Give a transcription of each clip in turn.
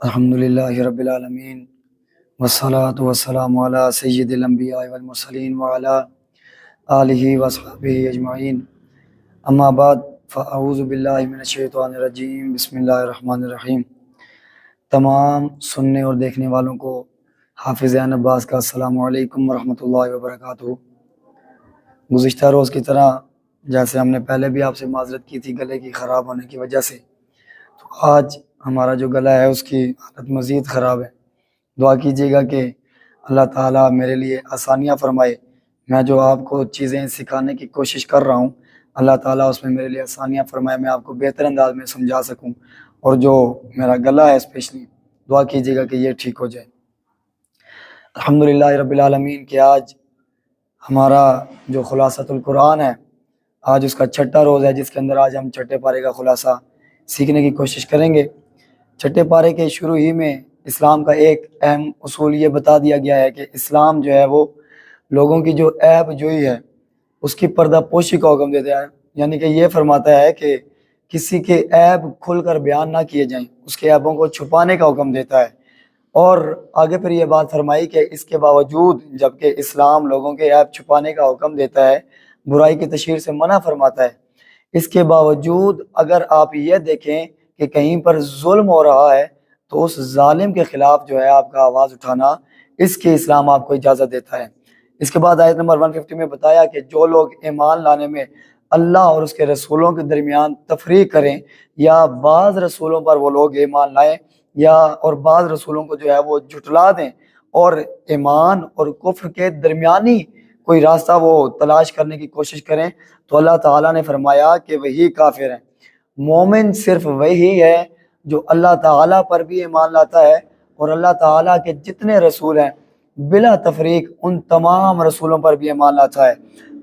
الحمدللہ رب العالمین والصلاة والسلام علی سید الانبیاء والمرسلین وعلی آلہ وصحبہ اجمعین اما بعد فاعوذ باللہ من الشیطان الرجیم بسم اللہ الرحمن الرحیم۔ تمام سننے اور دیکھنے والوں کو حافظ عین عباس کا السلام علیکم ورحمۃ اللہ وبرکاتہ۔ گزشتہ روز کی طرح جیسے ہم نے پہلے بھی آپ سے معذرت کی تھی گلے کی خراب ہونے کی وجہ سے، تو آج ہمارا جو گلا ہے اس کی حالت مزید خراب ہے۔ دعا کیجیے گا کہ اللہ تعالیٰ میرے لیے آسانیاں فرمائے، میں جو آپ کو چیزیں سکھانے کی کوشش کر رہا ہوں اللہ تعالیٰ اس میں میرے لیے آسانیاں فرمائے، میں آپ کو بہتر انداز میں سمجھا سکوں، اور جو میرا گلا ہے اسپیشلی دعا کیجیے گا کہ یہ ٹھیک ہو جائے۔ الحمدللہ رب العالمین کہ آج ہمارا جو خلاصۃ القرآن ہے، آج اس کا چھٹا روز ہے، جس کے اندر آج ہم چھٹے پارے کا خلاصہ سیکھنے کی کوشش کریں گے۔ چھٹے پارے کے شروع ہی میں اسلام کا ایک اہم اصول یہ بتا دیا گیا ہے کہ اسلام جو ہے وہ لوگوں کی جو عیب جوئی ہے اس کی پردہ پوشی کا حکم دیتا ہے، یعنی کہ یہ فرماتا ہے کہ کسی کے عیب کھل کر بیان نہ کیے جائیں، اس کے عیبوں کو چھپانے کا حکم دیتا ہے۔ اور آگے پھر یہ بات فرمائی کہ اس کے باوجود جبکہ اسلام لوگوں کے عیب چھپانے کا حکم دیتا ہے، برائی کی تشہیر سے منع فرماتا ہے، اس کے باوجود اگر آپ یہ دیکھیں کہ کہیں پر ظلم ہو رہا ہے تو اس ظالم کے خلاف جو ہے آپ کا آواز اٹھانا، اس کی اسلام آپ کو اجازت دیتا ہے۔ اس کے بعد آیت نمبر 150 میں بتایا کہ جو لوگ ایمان لانے میں اللہ اور اس کے رسولوں کے درمیان تفریق کریں، یا بعض رسولوں پر وہ لوگ ایمان لائیں یا اور بعض رسولوں کو جو ہے وہ جھٹلا دیں، اور ایمان اور کفر کے درمیانی کوئی راستہ وہ تلاش کرنے کی کوشش کریں، تو اللہ تعالیٰ نے فرمایا کہ وہی کافر ہیں۔ مومن صرف وہی ہے جو اللہ تعالیٰ پر بھی ایمان لاتا ہے اور اللہ تعالیٰ کے جتنے رسول ہیں بلا تفریق ان تمام رسولوں پر بھی ایمان لاتا ہے۔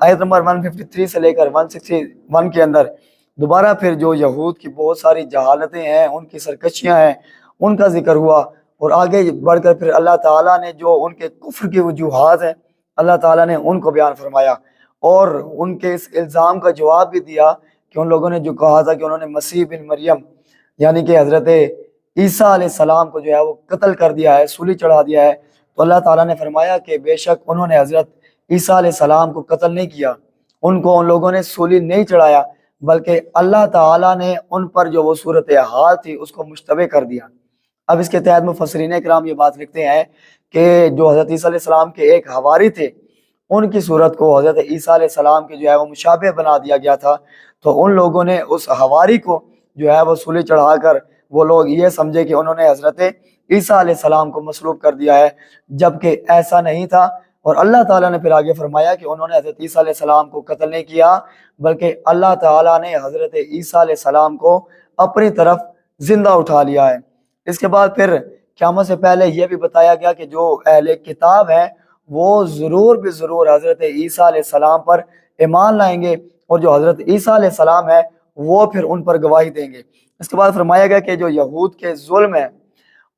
آیت نمبر 153 سے لے کر 161 کے اندر دوبارہ پھر جو یہود کی بہت ساری جہالتیں ہیں، ان کی سرکشیاں ہیں، ان کا ذکر ہوا، اور آگے بڑھ کر پھر اللہ تعالیٰ نے جو ان کے کفر کی وجوہات ہیں اللہ تعالیٰ نے ان کو بیان فرمایا، اور ان کے اس الزام کا جواب بھی دیا کہ ان لوگوں نے جو کہا تھا کہ انہوں نے مسیح بن مریم یعنی کہ حضرت عیسیٰ علیہ السلام کو جو ہے وہ قتل کر دیا ہے، سولی چڑھا دیا ہے، تو اللہ تعالیٰ نے فرمایا کہ بے شک انہوں نے حضرت عیسیٰ علیہ السلام کو قتل نہیں کیا، ان کو ان لوگوں نے سولی نہیں چڑھایا، بلکہ اللہ تعالیٰ نے ان پر جو وہ صورتحال تھی اس کو مشتبہ کر دیا۔ اب اس کے تحت مفسرین کرام یہ بات لکھتے ہیں کہ جو حضرت عیسیٰ علیہ السلام کے ایک حواری تھے، ان کی صورت کو حضرت عیسیٰ علیہ السلام کی جو ہے وہ مشابہ بنا دیا گیا تھا، تو ان لوگوں نے اس حواری کو جو ہے وہ سولی چڑھا کر وہ لوگ یہ سمجھے کہ انہوں نے حضرت عیسیٰ علیہ السلام کو مصلوب کر دیا ہے، جبکہ ایسا نہیں تھا۔ اور اللہ تعالیٰ نے پھر آگے فرمایا کہ انہوں نے حضرت عیسیٰ علیہ السلام کو قتل نہیں کیا، بلکہ اللہ تعالیٰ نے حضرت عیسیٰ علیہ السلام کو اپنی طرف زندہ اٹھا لیا ہے۔ اس کے بعد پھر قیامت سے پہلے یہ بھی بتایا گیا کہ جو اہل کتاب ہیں وہ ضرور بھی ضرور حضرت عیسیٰ علیہ السلام پر ایمان لائیں گے، اور جو حضرت عیسیٰ علیہ السلام ہے وہ پھر ان پر گواہی دیں گے۔ اس کے بعد فرمایا گیا کہ جو یہود کے ظلم ہیں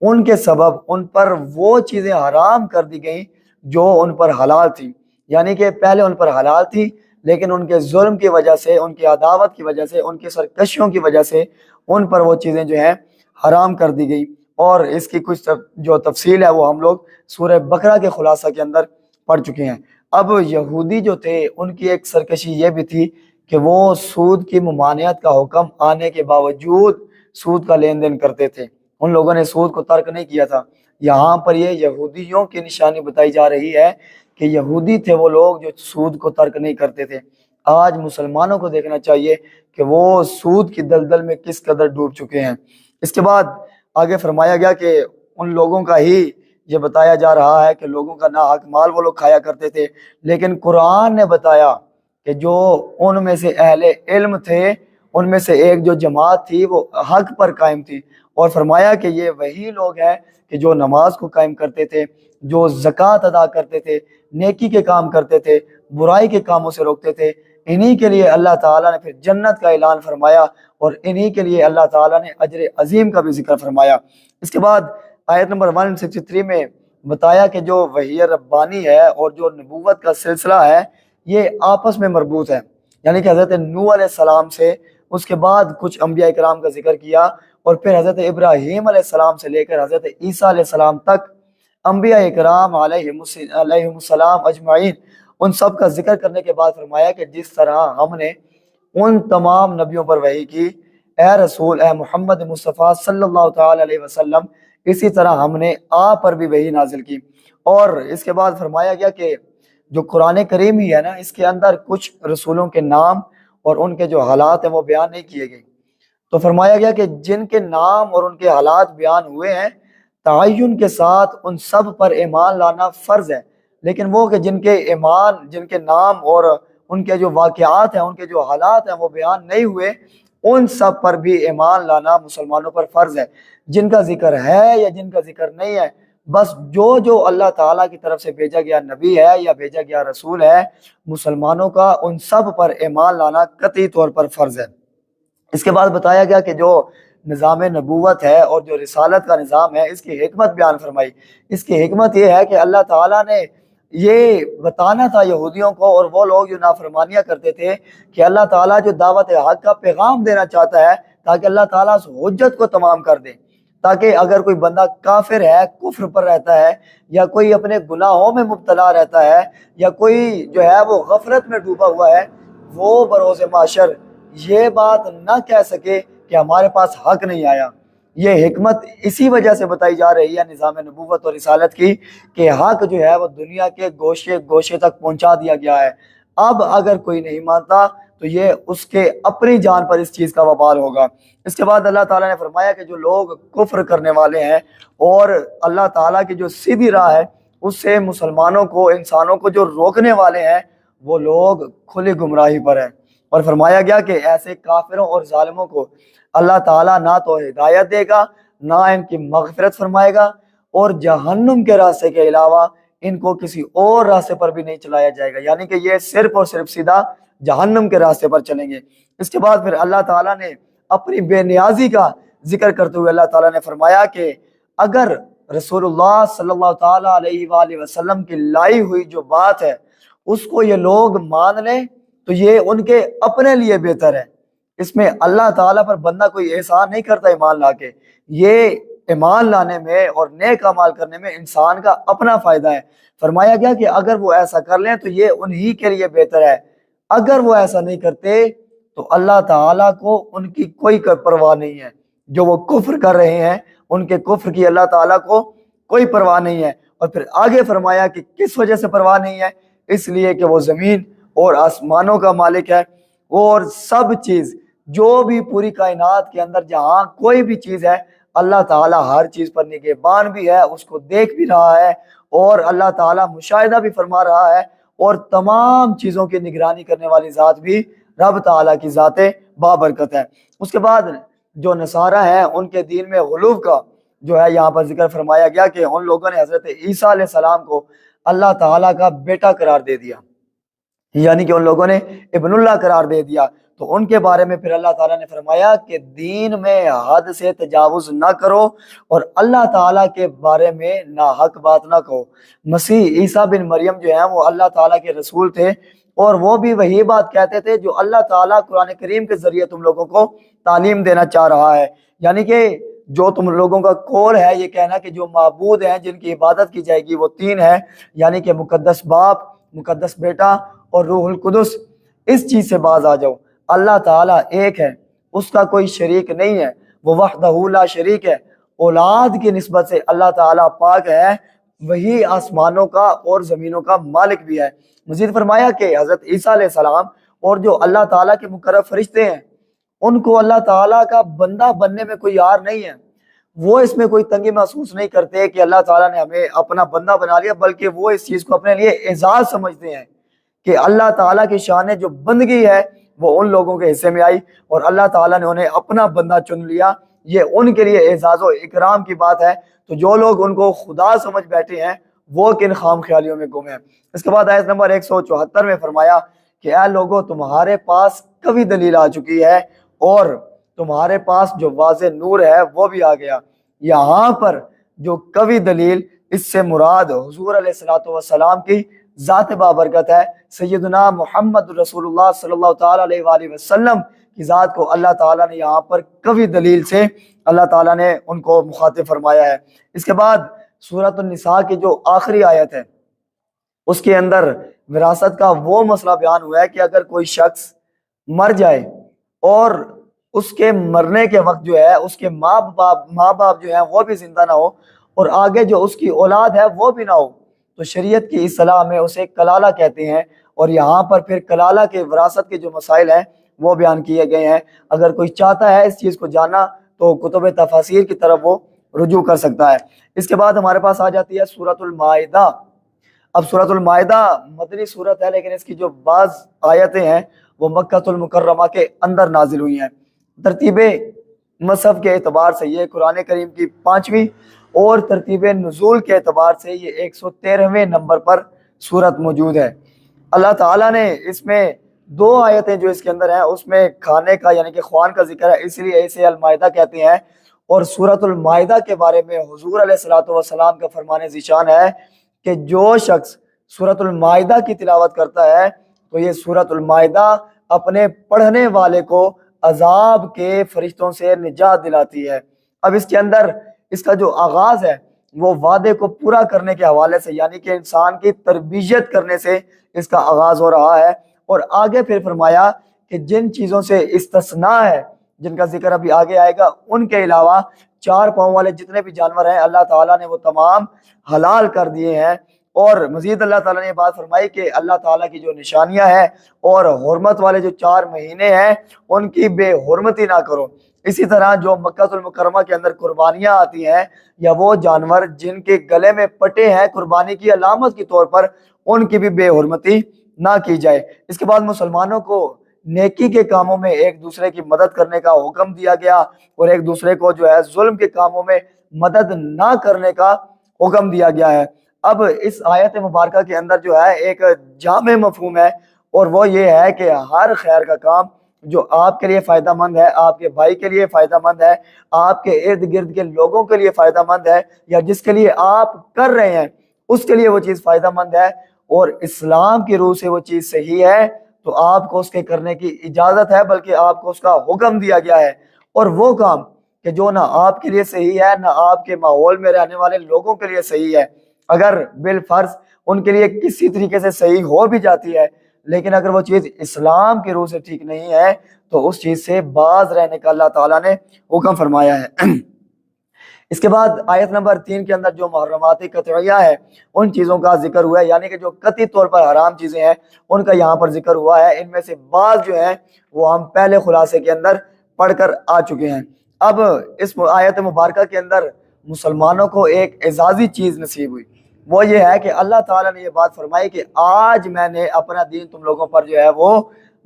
ان کے سبب ان پر وہ چیزیں حرام کر دی گئیں جو ان پر حلال تھی، یعنی کہ پہلے ان پر حلال تھی لیکن ان کے ظلم کی وجہ سے، ان کی عداوت کی وجہ سے، ان کی سرکشیوں کی وجہ سے ان پر وہ چیزیں جو ہیں حرام کر دی گئی، اور اس کی کچھ جو تفصیل ہے وہ ہم لوگ سورہ بقرہ کے خلاصہ کے اندر پڑھ چکے ہیں۔ اب یہودی جو تھے ان کی ایک سرکشی یہ بھی تھی کہ وہ سود کی ممانعت کا حکم آنے کے باوجود سود کا لین دین کرتے تھے، ان لوگوں نے سود کو ترک نہیں کیا تھا۔ یہاں پر یہ یہودیوں کی نشانی بتائی جا رہی ہے کہ یہودی تھے وہ لوگ جو سود کو ترک نہیں کرتے تھے۔ آج مسلمانوں کو دیکھنا چاہیے کہ وہ سود کی دلدل میں کس قدر ڈوب چکے ہیں۔ اس کے بعد آگے فرمایا گیا کہ ان لوگوں کا ہی یہ بتایا جا رہا ہے کہ لوگوں کا ناحق مال وہ لوگ کھایا کرتے تھے، لیکن قرآن نے بتایا کہ جو ان میں سے اہل علم تھے، ان میں سے ایک جو جماعت تھی وہ حق پر قائم تھی، اور فرمایا کہ یہ وہی لوگ ہیں کہ جو نماز کو قائم کرتے تھے، جو زکوٰۃ ادا کرتے تھے، نیکی کے کام کرتے تھے، برائی کے کاموں سے روکتے تھے، انہی کے لیے اللہ تعالیٰ نے پھر جنت کا اعلان فرمایا، اور انہی کے لیے اللہ تعالیٰ نے اجر عظیم کا بھی ذکر فرمایا۔ اس کے بعد آیت نمبر 163 میں بتایا کہ جو وحی ربانی ہے اور جو نبوت کا سلسلہ ہے یہ آپس میں مربوط ہے، یعنی کہ حضرت نوح علیہ السلام سے اس کے بعد کچھ انبیاء کرام کا ذکر کیا، اور پھر حضرت ابراہیم علیہ السلام سے لے کر حضرت عیسیٰ علیہ السلام تک انبیاء کرام علیہم السلام اجمعین، ان سب کا ذکر کرنے کے بعد فرمایا کہ جس طرح ہم نے ان تمام نبیوں پر وحی کی، اے رسول اے محمد مصطفیٰ صلی اللہ تعالی علیہ وسلم، اسی طرح ہم نے آپ پر بھی وحی نازل کی۔ اور اس کے بعد فرمایا گیا کہ جو قرآن کریم ہی ہے نا، اس کے اندر کچھ رسولوں کے نام اور ان کے جو حالات ہیں وہ بیان نہیں کیے گئے، تو فرمایا گیا کہ جن کے نام اور ان کے حالات بیان ہوئے ہیں، تعین کے ساتھ ان سب پر ایمان لانا فرض ہے، لیکن وہ کہ جن کے نام اور ان کے جو واقعات ہیں، ان کے جو حالات ہیں وہ بیان نہیں ہوئے، ان سب پر بھی ایمان لانا مسلمانوں پر فرض ہے، جن کا ذکر ہے یا جن کا ذکر نہیں ہے، بس جو اللہ تعالیٰ کی طرف سے بھیجا گیا نبی ہے یا بھیجا گیا رسول ہے، مسلمانوں کا ان سب پر ایمان لانا قطعی طور پر فرض ہے۔ اس کے بعد بتایا گیا کہ جو نظام نبوت ہے اور جو رسالت کا نظام ہے، اس کی حکمت بیان فرمائی۔ اس کی حکمت یہ ہے کہ اللہ تعالیٰ نے یہ بتانا تھا یہودیوں کو اور وہ لوگ جو نافرمانیاں کرتے تھے کہ اللہ تعالیٰ جو دعوت حق کا پیغام دینا چاہتا ہے، تاکہ اللہ تعالیٰ اس حجت کو تمام کر دے، تاکہ اگر کوئی بندہ کافر ہے، کفر پر رہتا ہے، یا کوئی اپنے گناہوں میں مبتلا رہتا ہے، یا کوئی جو ہے وہ غفلت میں ڈوبا ہوا ہے، وہ بروز محشر یہ بات نہ کہہ سکے کہ ہمارے پاس حق نہیں آیا۔ یہ حکمت اسی وجہ سے بتائی جا رہی ہے نظام نبوت اور رسالت کی، کہ حق جو ہے وہ دنیا کے گوشے گوشے تک پہنچا دیا گیا ہے۔ اب اگر کوئی نہیں مانتا تو یہ اس کے اپنی جان پر اس چیز کا وبال ہوگا۔ اس کے بعد اللہ تعالیٰ نے فرمایا کہ جو لوگ کفر کرنے والے ہیں اور اللہ تعالیٰ کی جو سیدھی راہ ہے اس سے مسلمانوں کو، انسانوں کو جو روکنے والے ہیں، وہ لوگ کھلی گمراہی پر ہیں۔ اور فرمایا گیا کہ ایسے کافروں اور ظالموں کو اللہ تعالیٰ نہ تو ہدایت دے گا، نہ ان کی مغفرت فرمائے گا، اور جہنم کے راستے کے علاوہ ان کو کسی اور راستے پر بھی نہیں چلایا جائے گا، یعنی کہ یہ صرف اور صرف سیدھا جہنم کے راستے پر چلیں گے۔ اس کے بعد پھر اللہ تعالیٰ نے اپنی بے نیازی کا ذکر کرتے ہوئے اللہ تعالیٰ نے فرمایا کہ اگر رسول اللہ صلی اللہ تعالیٰ علیہ وآلہ وسلم کی لائی ہوئی جو بات ہے اس کو یہ لوگ مان لیں تو یہ ان کے اپنے لیے بہتر ہے۔ اس میں اللہ تعالیٰ پر بندہ کوئی احسان نہیں کرتا ایمان لا کے، یہ ایمان لانے میں اور نیک اعمال کرنے میں انسان کا اپنا فائدہ ہے۔ فرمایا گیا کہ اگر وہ ایسا کر لیں تو یہ انہی کے لیے بہتر ہے، اگر وہ ایسا نہیں کرتے تو اللہ تعالیٰ کو ان کی کوئی پرواہ نہیں ہے، جو وہ کفر کر رہے ہیں ان کے کفر کی اللہ تعالیٰ کو کوئی پرواہ نہیں ہے۔ اور پھر آگے فرمایا کہ کس وجہ سے پرواہ نہیں ہے، اس لیے کہ وہ زمین اور آسمانوں کا مالک ہے، اور سب چیز جو بھی پوری کائنات کے اندر جہاں کوئی بھی چیز ہے، اللہ تعالیٰ ہر چیز پر نگہبان بھی ہے، اس کو دیکھ بھی رہا ہے، اور اللہ تعالیٰ مشاہدہ بھی فرما رہا ہے، اور تمام چیزوں کی نگرانی کرنے والی ذات بھی رب تعالیٰ کی ذات بابرکت ہے۔ اس کے بعد جو نصارہ ہیں ان کے دین میں غلو کا جو ہے یہاں پر ذکر فرمایا گیا کہ ان لوگوں نے حضرت عیسیٰ علیہ السلام کو اللہ تعالیٰ کا بیٹا قرار دے دیا، یعنی کہ ان لوگوں نے ابن اللہ قرار دے دیا۔ تو ان کے بارے میں پھر اللہ تعالیٰ نے فرمایا کہ دین میں حد سے تجاوز نہ کرو اور اللہ تعالیٰ کے بارے میں ناحق بات نہ کہو۔ مسیح عیسیٰ بن مریم جو ہیں وہ اللہ تعالیٰ کے رسول تھے، اور وہ بھی وہی بات کہتے تھے جو اللہ تعالیٰ قرآن کریم کے ذریعے تم لوگوں کو تعلیم دینا چاہ رہا ہے، یعنی کہ جو تم لوگوں کا قول ہے یہ کہنا کہ جو معبود ہیں جن کی عبادت کی جائے گی وہ تین ہیں، یعنی کہ مقدس باپ، مقدس بیٹا اور روح القدس، اس چیز سے باز آ جاؤ۔ اللہ تعالیٰ ایک ہے، اس کا کوئی شریک نہیں ہے، وہ وحدہ لا شریک ہے، اولاد کی نسبت سے اللہ تعالیٰ پاک ہے، وہی آسمانوں کا اور زمینوں کا مالک بھی ہے۔ مزید فرمایا کہ حضرت عیسیٰ علیہ السلام اور جو اللہ تعالیٰ کے مقرب فرشتے ہیں ان کو اللہ تعالیٰ کا بندہ بننے میں کوئی یار نہیں ہے، وہ اس میں کوئی تنگی محسوس نہیں کرتے کہ اللہ تعالیٰ نے ہمیں اپنا بندہ بنا لیا، بلکہ وہ اس چیز کو اپنے لیے اعزاز سمجھتے ہیں کہ اللہ تعالیٰ کی شان جو بندگی ہے وہ ان لوگوں کے حصے میں آئی اور اللہ تعالیٰ نے انہیں اپنا بندہ چن لیا، یہ ان کے لیے اعزاز و اکرام کی بات ہے۔ تو جو لوگ ان کو خدا سمجھ بیٹھے ہیں وہ کن خام خیالیوں میں گم ہیں۔ اس کے بعد آیت نمبر 174 میں فرمایا کہ اے لوگوں تمہارے پاس کبھی دلیل آ چکی ہے اور تمہارے پاس جو واضح نور ہے وہ بھی آ گیا۔ یہاں پر جو کبھی دلیل، اس سے مراد حضور علیہ الصلوۃ والسلام کی ذات بابرکت ہے، سیدنا محمد رسول اللہ صلی اللہ تعالیٰ علیہ وآلہ وسلم کی ذات کو اللہ تعالیٰ نے یہاں پر قوی دلیل سے اللہ تعالیٰ نے ان کو مخاطب فرمایا ہے۔ اس کے بعد سورۃ النساء کی جو آخری آیت ہے اس کے اندر وراثت کا وہ مسئلہ بیان ہوا ہے کہ اگر کوئی شخص مر جائے اور اس کے مرنے کے وقت جو ہے اس کے ماں باپ جو ہیں وہ بھی زندہ نہ ہو اور آگے جو اس کی اولاد ہے وہ بھی نہ ہو، تو شریعت کی اصطلاح میں اسے کلالہ کہتے ہیں، اور یہاں پر پھر کلالہ کے وراثت کے جو مسائل ہیں وہ بیان کیے گئے ہیں۔ اگر کوئی چاہتا ہے اس چیز کو جاننا تو کتب تفاسیر کی طرف وہ رجوع کر سکتا ہے۔ اس کے بعد ہمارے پاس آ جاتی ہے سورۃ المائدہ۔ اب سورۃ المائدہ مدنی سورت ہے، لیکن اس کی جو بعض آیتیں ہیں وہ مکہ المکرمہ کے اندر نازل ہوئی ہیں۔ ترتیب مصحف کے اعتبار سے یہ قرآن کریم کی 5ویں اور ترتیب نزول کے اعتبار سے یہ 113ویں نمبر پر سورت موجود ہے۔ اللہ تعالیٰ نے اس میں 2 آیتیں جو اس کے اندر ہیں اس میں کھانے کا یعنی کہ خوان کا ذکر ہے، اس لیے اسے المائدہ کہتے ہیں، اور سورۃ المائدہ کے بارے میں حضور علیہ الصلوۃ والسلام کا فرمان ذیشان ہے کہ جو شخص سورۃ المائدہ کی تلاوت کرتا ہے تو یہ سورۃ المائدہ اپنے پڑھنے والے کو عذاب کے فرشتوں سے نجات دلاتی ہے۔ اب اس کے اندر اس کا جو آغاز ہے وہ وعدے کو پورا کرنے کے حوالے سے یعنی کہ انسان کی تربیت کرنے سے اس کا آغاز ہو رہا ہے، اور آگے پھر فرمایا کہ جن چیزوں سے استثناء ہے جن کا ذکر ابھی آگے آئے گا ان کے علاوہ 4 پاؤں والے جتنے بھی جانور ہیں اللہ تعالیٰ نے وہ تمام حلال کر دیے ہیں، اور مزید اللہ تعالیٰ نے یہ بات فرمائی کہ اللہ تعالیٰ کی جو نشانیاں ہیں اور حرمت والے جو 4 مہینے ہیں ان کی بے حرمتی نہ کرو۔ اسی طرح جو مکہ المکرمہ کے اندر قربانیاں آتی ہیں یا وہ جانور جن کے گلے میں پٹے ہیں قربانی کی علامت کے طور پر، ان کی بھی بے حرمتی نہ کی جائے۔ اس کے بعد مسلمانوں کو نیکی کے کاموں میں ایک دوسرے کی مدد کرنے کا حکم دیا گیا، اور ایک دوسرے کو جو ہے ظلم کے کاموں میں مدد نہ کرنے کا حکم دیا گیا ہے۔ اب اس آیت مبارکہ کے اندر جو ہے ایک جامع مفہوم ہے، اور وہ یہ ہے کہ ہر خیر کا کام جو آپ کے لیے فائدہ مند ہے، آپ کے بھائی کے لیے فائدہ مند ہے، آپ کے ارد گرد کے لوگوں کے لیے فائدہ مند ہے، یا جس کے لیے آپ کر رہے ہیں اس کے لیے وہ چیز فائدہ مند ہے اور اسلام کی روح سے وہ چیز صحیح ہے، تو آپ کو اس کے کرنے کی اجازت ہے، بلکہ آپ کو اس کا حکم دیا گیا ہے۔ اور وہ کام کہ جو نہ آپ کے لیے صحیح ہے نہ آپ کے ماحول میں رہنے والے لوگوں کے لیے صحیح ہے، اگر بالفرض ان کے لیے کسی طریقے سے صحیح ہو بھی جاتی ہے، لیکن اگر وہ چیز اسلام کی روح سے ٹھیک نہیں ہے تو اس چیز سے باز رہنے کا اللہ تعالیٰ نے حکم فرمایا ہے۔ اس کے بعد آیت نمبر 3 کے اندر جو محرمات قطعیہ ہے ان چیزوں کا ذکر ہوا ہے، یعنی کہ جو قطعی طور پر حرام چیزیں ہیں ان کا یہاں پر ذکر ہوا ہے۔ ان میں سے بعض جو ہیں وہ ہم پہلے خلاصے کے اندر پڑھ کر آ چکے ہیں۔ اب اس آیت مبارکہ کے اندر مسلمانوں کو ایک اعزازی چیز نصیب ہوئی، وہ یہ ہے کہ اللہ تعالیٰ نے یہ بات فرمائی کہ آج میں نے اپنا دین تم لوگوں پر جو ہے وہ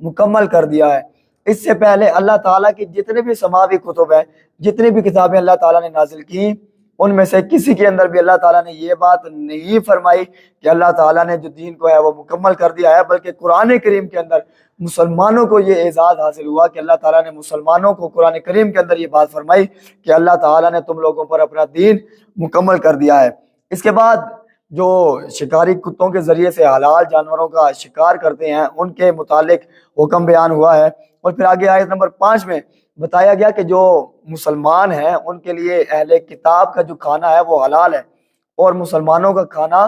مکمل کر دیا ہے۔ اس سے پہلے اللہ تعالیٰ کی جتنے بھی سماوی کتب ہیں، جتنی بھی کتابیں اللہ تعالیٰ نے نازل کی، ان میں سے کسی کے اندر بھی اللہ تعالیٰ نے یہ بات نہیں فرمائی کہ اللہ تعالیٰ نے جو دین کو ہے وہ مکمل کر دیا ہے، بلکہ قرآن کریم کے اندر مسلمانوں کو یہ اعزاز حاصل ہوا کہ اللہ تعالیٰ نے مسلمانوں کو قرآن کریم کے اندر یہ بات فرمائی کہ اللہ تعالیٰ نے تم لوگوں پر اپنا دین مکمل کر دیا ہے۔ اس کے بعد جو شکاری کتوں کے ذریعے سے حلال جانوروں کا شکار کرتے ہیں ان کے متعلق حکم بیان ہوا ہے، اور پھر آگے آیت نمبر 5 میں بتایا گیا کہ جو مسلمان ہیں ان کے لیے اہل کتاب کا جو کھانا ہے وہ حلال ہے، اور مسلمانوں کا کھانا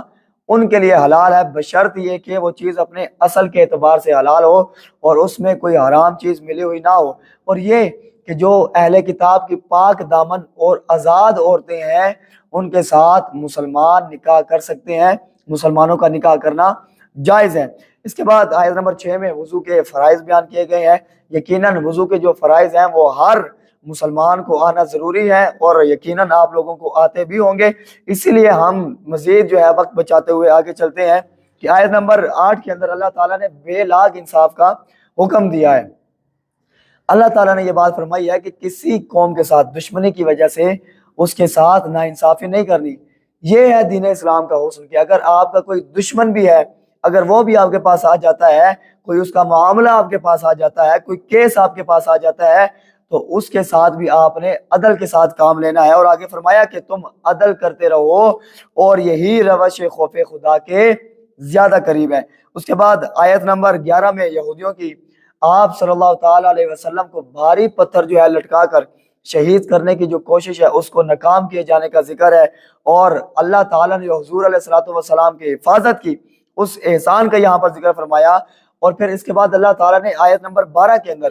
ان کے لیے حلال ہے، بشرط یہ کہ وہ چیز اپنے اصل کے اعتبار سے حلال ہو اور اس میں کوئی حرام چیز ملی ہوئی نہ ہو، اور یہ کہ جو اہل کتاب کی پاک دامن اور آزاد عورتیں ہیں ان کے ساتھ مسلمان نکاح کر سکتے ہیں، مسلمانوں کا نکاح کرنا جائز ہے۔ اس کے بعد آیت نمبر 6 میں وضو کے فرائض بیان کیے گئے ہیں۔ یقیناً وضو کے جو فرائض ہیں وہ ہر مسلمان کو آنا ضروری ہے، اور یقیناً آپ لوگوں کو آتے بھی ہوں گے، اسی لیے ہم مزید جو ہے وقت بچاتے ہوئے آگے چلتے ہیں کہ آیت نمبر 8 کے اندر اللہ تعالیٰ نے بے لاگ انصاف کا حکم دیا ہے۔ اللہ تعالیٰ نے یہ بات فرمائی ہے کہ کسی قوم کے ساتھ دشمنی کی وجہ سے اس کے ساتھ ناانصافی نہیں کرنی۔ یہ ہے دین اسلام کا حسن کہ اگر آپ کا کوئی دشمن بھی ہے، اگر وہ بھی آپ کے پاس آ جاتا ہے، کوئی اس کا معاملہ آپ کے پاس آ جاتا ہے، کوئی کیس آپ کے پاس آ جاتا ہے، تو اس کے ساتھ بھی آپ نے عدل کے ساتھ کام لینا ہے، اور آگے فرمایا کہ تم عدل کرتے رہو اور یہی روش خوف خدا کے زیادہ قریب ہے۔ اس کے بعد آیت نمبر 11 میں یہودیوں کی آپ صلی اللہ تعالیٰ علیہ وسلم کو بھاری پتھر جو ہے لٹکا کر شہید کرنے کی جو کوشش ہے اس کو ناکام کیے جانے کا ذکر ہے، اور اللہ تعالیٰ نے جو حضور علیہ الصلوۃ والسلام کی حفاظت کی اس احسان کا یہاں پر ذکر فرمایا۔ اور پھر اس کے بعد اللہ تعالیٰ نے آیت نمبر 12 کے اندر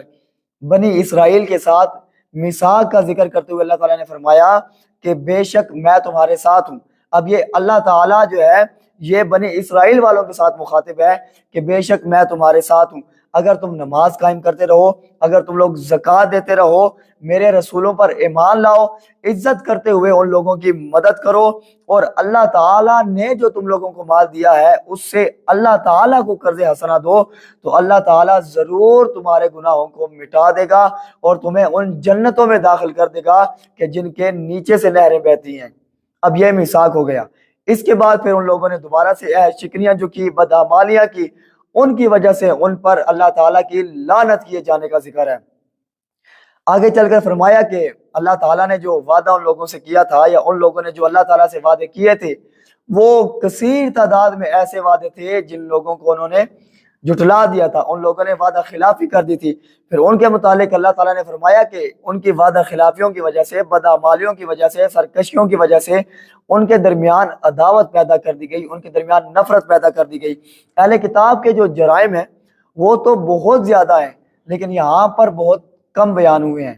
بنی اسرائیل کے ساتھ میثاق کا ذکر کرتے ہوئے اللہ تعالیٰ نے فرمایا کہ بے شک میں تمہارے ساتھ ہوں۔ اب یہ اللہ تعالیٰ جو ہے یہ بنی اسرائیل والوں کے ساتھ مخاطب ہے کہ بے شک میں تمہارے ساتھ ہوں، اگر تم نماز قائم کرتے رہو، اگر تم لوگ زکوٰۃ دیتے رہو، میرے رسولوں پر ایمان لاؤ، عزت کرتے ہوئے ان لوگوں کی مدد کرو، اور اللہ تعالیٰ نے جو تم لوگوں کو مال دیا ہے اس سے اللہ تعالیٰ کو قرض حسنہ دو، تو اللہ تعالیٰ ضرور تمہارے گناہوں کو مٹا دے گا اور تمہیں ان جنتوں میں داخل کر دے گا کہ جن کے نیچے سے نہریں بہتی ہیں۔ اب یہ میثاق ہو گیا۔ اس کے بعد پھر ان لوگوں نے دوبارہ سے شکنیاں جو کی، بدعمالیاں کی، ان کی وجہ سے ان پر اللہ تعالیٰ کی لعنت کیے جانے کا ذکر ہے۔ آگے چل کر فرمایا کہ اللہ تعالیٰ نے جو وعدہ ان لوگوں سے کیا تھا، یا ان لوگوں نے جو اللہ تعالیٰ سے وعدے کیے تھے، وہ کثیر تعداد میں ایسے وعدے تھے جن لوگوں کو انہوں نے جھٹلا دیا تھا، ان لوگوں نے وعدہ خلافی کر دی تھی۔ پھر ان کے متعلق اللہ تعالیٰ نے فرمایا کہ ان کی وعدہ خلافیوں کی وجہ سے، بدعمالیوں کی وجہ سے، سرکشیوں کی وجہ سے ان کے درمیان عداوت پیدا کر دی گئی، ان کے درمیان نفرت پیدا کر دی گئی۔ اہل کتاب کے جو جرائم ہیں وہ تو بہت زیادہ ہیں، لیکن یہاں پر بہت کم بیان ہوئے ہیں۔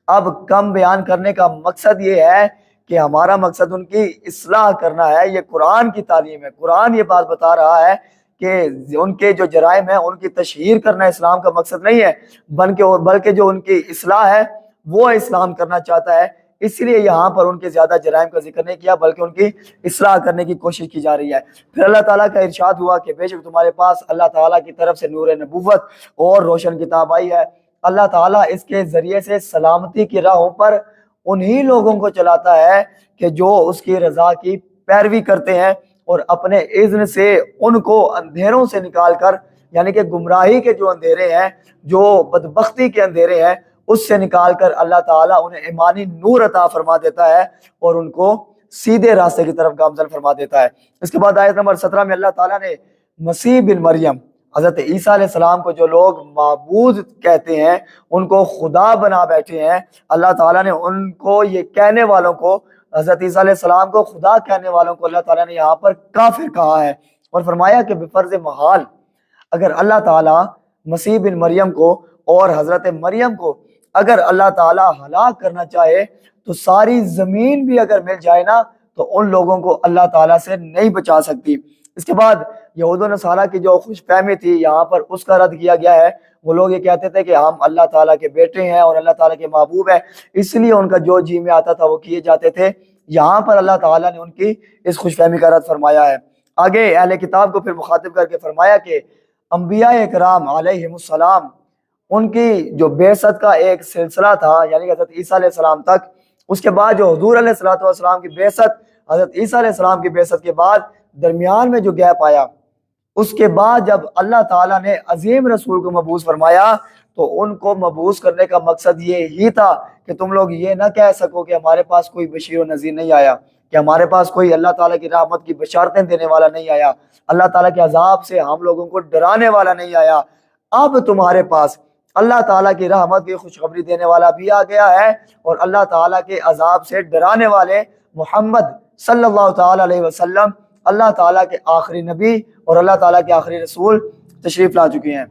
اب کم بیان کرنے کا مقصد یہ ہے کہ ہمارا مقصد ان کی اصلاح کرنا ہے۔ یہ قرآن کی تعلیم ہے، قرآن یہ بات بتا رہا ہے کہ ان کے جو جرائم ہیں ان کی تشہیر کرنا اسلام کا مقصد نہیں ہے، بلکہ جو ان کی اصلاح ہے وہ اسلام کرنا چاہتا ہے۔ اس لیے یہاں پر ان کے زیادہ جرائم کا ذکر نہیں کیا، بلکہ ان کی اصلاح کرنے کی کوشش کی جا رہی ہے۔ پھر اللہ تعالیٰ کا ارشاد ہوا کہ بے شک تمہارے پاس اللہ تعالیٰ کی طرف سے نور نبوت اور روشن کتاب آئی ہے۔ اللہ تعالیٰ اس کے ذریعے سے سلامتی کی راہوں پر انہی لوگوں کو چلاتا ہے کہ جو اس کی رضا کی پیروی کرتے ہیں، اور اپنے اذن سے ان کو اندھیروں سے نکال کر، یعنی کہ گمراہی کے جو اندھیرے ہیں، جو بدبختی کے اندھیرے ہیں، اس سے نکال کر اللہ تعالیٰ انہیں ایمانی نور عطا فرما دیتا ہے اور ان کو سیدھے راستے کی طرف گامزن فرما دیتا ہے۔ اس کے بعد آیت نمبر 17 میں اللہ تعالیٰ نے مسیح بن مریم، حضرت عیسیٰ علیہ السلام کو جو لوگ معبود کہتے ہیں، ان کو خدا بنا بیٹھے ہیں، اللہ تعالیٰ نے ان کو، یہ کہنے والوں کو، حضرت عیسیٰ علیہ السلام کو خدا کہنے والوں کو اللہ تعالیٰ نے یہاں پر کافر کہا ہے، اور فرمایا کہ بفرض محال اگر اللہ تعالیٰ مسیح بن مریم کو اور حضرت مریم کو اگر اللہ تعالیٰ ہلاک کرنا چاہے تو ساری زمین بھی اگر مل جائے نا تو ان لوگوں کو اللہ تعالیٰ سے نہیں بچا سکتی۔ اس کے بعد یہود و نصارہ کی جو خوش فہمی تھی یہاں پر اس کا رد کیا گیا ہے۔ وہ لوگ یہ کہتے تھے کہ ہم اللہ تعالیٰ کے بیٹے ہیں اور اللہ تعالیٰ کے محبوب ہیں، اس لیے ان کا جو جی میں آتا تھا وہ کیے جاتے تھے۔ یہاں پر اللہ تعالیٰ نے ان کی اس خوش فہمی کا رد فرمایا ہے۔ آگے اہل کتاب کو پھر مخاطب کر کے فرمایا کہ انبیاء اکرام علیہم السلام، ان کی جو بعثت کا ایک سلسلہ تھا، یعنی کہ حضرت عیسیٰ علیہ السلام تک، اس کے بعد جو حضور علیہ السلام کی بعثت، حضرت عیسیٰ علیہ السلام کی بعثت کے بعد درمیان میں جو گیپ آیا، اس کے بعد جب اللہ تعالیٰ نے عظیم رسول کو مبعوث فرمایا تو ان کو مبعوث کرنے کا مقصد یہ ہی تھا کہ تم لوگ یہ نہ کہہ سکو کہ ہمارے پاس کوئی بشیر و نذیر نہیں آیا، کہ ہمارے پاس کوئی اللہ تعالیٰ کی رحمت کی بشارتیں دینے والا نہیں آیا، اللہ تعالیٰ کے عذاب سے ہم لوگوں کو ڈرانے والا نہیں آیا۔ اب تمہارے پاس اللہ تعالیٰ کی رحمت کی خوشخبری دینے والا بھی آ گیا ہے، اور اللہ تعالیٰ کے عذاب سے ڈرانے والے محمد صلی اللہ تعالیٰ علیہ وسلم، اللہ تعالیٰ کے آخری نبی اور اللہ تعالیٰ کے آخری رسول تشریف لا چکے ہیں۔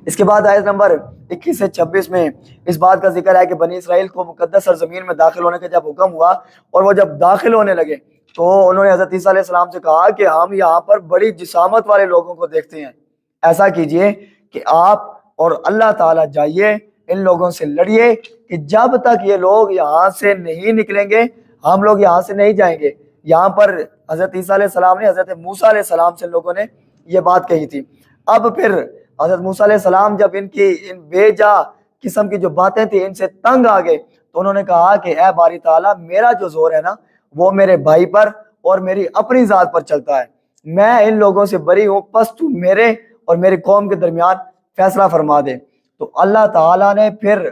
اس کے بعد آیت نمبر 21 سے 26 میں اس بات کا ذکر ہے کہ بنی اسرائیل کو مقدس سرزمین میں داخل ہونے کا جب حکم ہوا اور وہ جب داخل ہونے لگے تو انہوں نے حضرت عیسیٰ علیہ السلام سے کہا کہ ہم یہاں پر بڑی جسامت والے لوگوں کو دیکھتے ہیں، ایسا کیجئے کہ آپ اور اللہ تعالیٰ جائیے، ان لوگوں سے لڑیے کہ جب تک یہ لوگ یہاں سے نہیں نکلیں گے ہم لوگ یہاں سے نہیں جائیں گے۔ یہاں پر حضرت عیسیٰ علیہ السلام نے حضرت موسیٰ علیہ السلام سے لوگوں نے یہ بات کہی تھی۔ اب پھر حضرت موسیٰ علیہ السلام جب ان بے جا قسم کی جو باتیں تھیں ان سے تنگ آ گئے تو انہوں نے کہا کہ اے باری تعالیٰ، میرا جو زور ہے نا وہ میرے بھائی پر اور میری اپنی ذات پر چلتا ہے، میں ان لوگوں سے بری ہوں، پس تو میرے اور میری قوم کے درمیان فیصلہ فرما دے۔ تو اللہ تعالیٰ نے پھر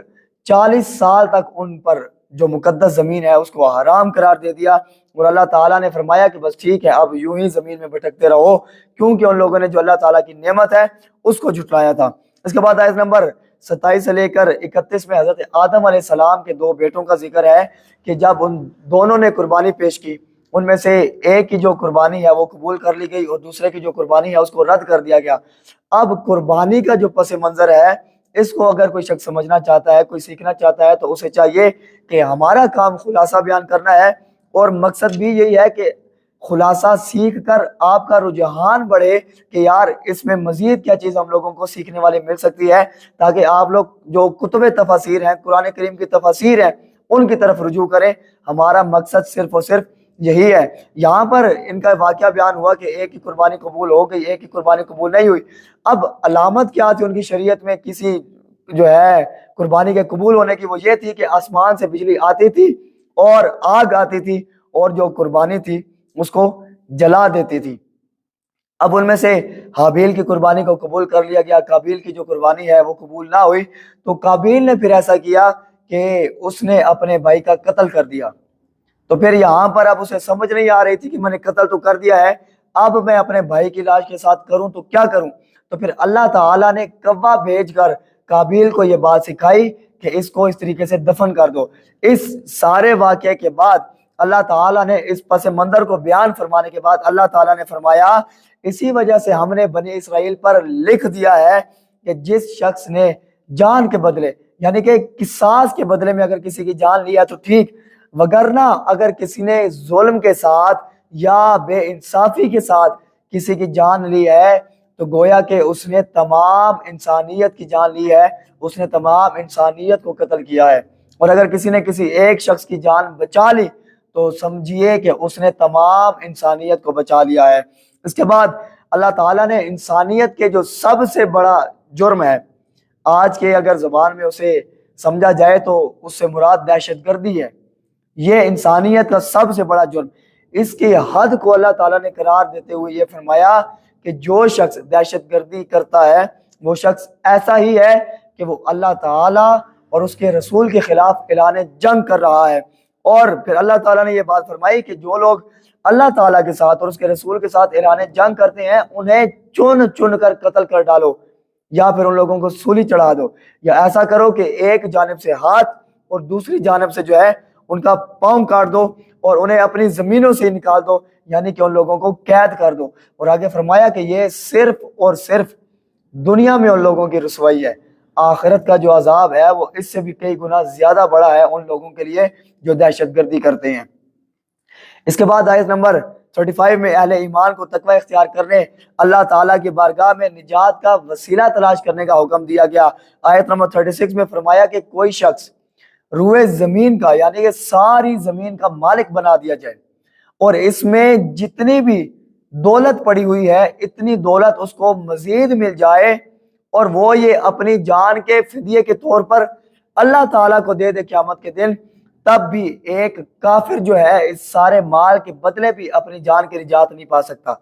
40 سال تک ان پر جو مقدس زمین ہے اس کو حرام قرار دے دیا، اور اللہ تعالیٰ نے فرمایا کہ بس ٹھیک ہے اب یوں ہی زمین میں بھٹکتے رہو، کیونکہ ان لوگوں نے جو اللہ تعالیٰ کی نعمت ہے اس کو جھٹلایا تھا۔ اس کے بعد آیت نمبر 27 سے لے کر 31 میں حضرت آدم علیہ السلام کے 2 بیٹوں کا ذکر ہے کہ جب ان دونوں نے قربانی پیش کی، ان میں سے ایک کی جو قربانی ہے وہ قبول کر لی گئی اور دوسرے کی جو قربانی ہے اس کو رد کر دیا گیا۔ اب قربانی کا جو پس منظر ہے اس کو اگر کوئی شخص سمجھنا چاہتا ہے، کوئی سیکھنا چاہتا ہے، تو اسے چاہیے کہ ہمارا کام خلاصہ بیان کرنا ہے، اور مقصد بھی یہی ہے کہ خلاصہ سیکھ کر آپ کا رجحان بڑھے کہ یار اس میں مزید کیا چیز ہم لوگوں کو سیکھنے والے مل سکتی ہے، تاکہ آپ لوگ جو کتب تفاسیر ہیں، قرآن کریم کی تفاسیر ہیں، ان کی طرف رجوع کریں۔ ہمارا مقصد صرف اور صرف یہی ہے۔ یہاں پر ان کا واقعہ بیان ہوا کہ ایک کی قربانی قبول ہو گئی، ایک کی قربانی قبول نہیں ہوئی۔ اب علامت کیا تھی ان کی شریعت میں کسی جو ہے قربانی کے قبول ہونے کی؟ وہ یہ تھی کہ آسمان سے بجلی آتی تھی اور آگ آتی تھی اور جو قربانی تھی اس کو جلا دیتی تھی۔ اب ان میں سے حابیل کی قربانی کو قبول کر لیا گیا، قابیل کی جو قربانی ہے وہ قبول نہ ہوئی، تو قابیل نے پھر ایسا کیا کہ اس نے اپنے بھائی کا قتل کر دیا۔ تو پھر یہاں پر اب اسے سمجھ نہیں آ رہی تھی کہ میں نے قتل تو کر دیا ہے، اب میں اپنے بھائی کی لاش کے ساتھ کروں تو کیا کروں؟ تو پھر اللہ تعالیٰ نے کوا بھیج کر قابیل کو یہ بات سکھائی کہ اس کو اس طریقے سے دفن کر دو۔ اس سارے واقعے کے بعد اللہ تعالیٰ نے اس پس منظر کو بیان فرمانے کے بعد اللہ تعالیٰ نے فرمایا اسی وجہ سے ہم نے بنی اسرائیل پر لکھ دیا ہے کہ جس شخص نے جان کے بدلے یعنی کہ قصاص کے بدلے میں اگر کسی کی جان لیا تو ٹھیک، وگرنہ اگر کسی نے ظلم کے ساتھ یا بے انصافی کے ساتھ کسی کی جان لی ہے تو گویا کہ اس نے تمام انسانیت کی جان لی ہے، اس نے تمام انسانیت کو قتل کیا ہے۔ اور اگر کسی نے کسی ایک شخص کی جان بچا لی تو سمجھیے کہ اس نے تمام انسانیت کو بچا لیا ہے۔ اس کے بعد اللہ تعالیٰ نے انسانیت کے جو سب سے بڑا جرم ہے، آج کے اگر زبان میں اسے سمجھا جائے تو اس سے مراد دہشت گردی ہے، یہ انسانیت کا سب سے بڑا جرم، اس کی حد کو اللہ تعالیٰ نے قرار دیتے ہوئے یہ فرمایا کہ جو شخص دہشت گردی کرتا ہے وہ شخص ایسا ہی ہے کہ وہ اللہ تعالیٰ اور اس کے رسول کے خلاف اعلان جنگ کر رہا ہے۔ اور پھر اللہ تعالیٰ نے یہ بات فرمائی کہ جو لوگ اللہ تعالیٰ کے ساتھ اور اس کے رسول کے ساتھ اعلان جنگ کرتے ہیں انہیں چن چن کر قتل کر ڈالو، یا پھر ان لوگوں کو سولی چڑھا دو، یا ایسا کرو کہ ایک جانب سے ہاتھ اور دوسری جانب سے جو ہے ان کا پاؤں کاٹ دو اور انہیں اپنی زمینوں سے نکال دو، یعنی کہ ان لوگوں کو قید کر دو۔ اور آگے فرمایا کہ یہ صرف اور صرف دنیا میں ان لوگوں کی رسوائی ہے، آخرت کا جو عذاب ہے وہ اس سے بھی کئی گنا زیادہ بڑا ہے ان لوگوں کے لیے جو دہشت گردی کرتے ہیں۔ اس کے بعد آیت نمبر 35 میں اہل ایمان کو تقوی اختیار کرنے، اللہ تعالیٰ کی بارگاہ میں نجات کا وسیلہ تلاش کرنے کا حکم دیا گیا۔ آیت نمبر 36 میں فرمایا کہ کوئی شخص روئے زمین کا یعنی کہ ساری زمین کا مالک بنا دیا جائے اور اس میں جتنی بھی دولت پڑی ہوئی ہے اتنی دولت اس کو مزید مل جائے اور وہ یہ اپنی جان کے فدیے کے طور پر اللہ تعالیٰ کو دے دے قیامت کے دن، تب بھی ایک کافر جو ہے اس سارے مال کے بدلے بھی اپنی جان کی نجات نہیں پا سکتا۔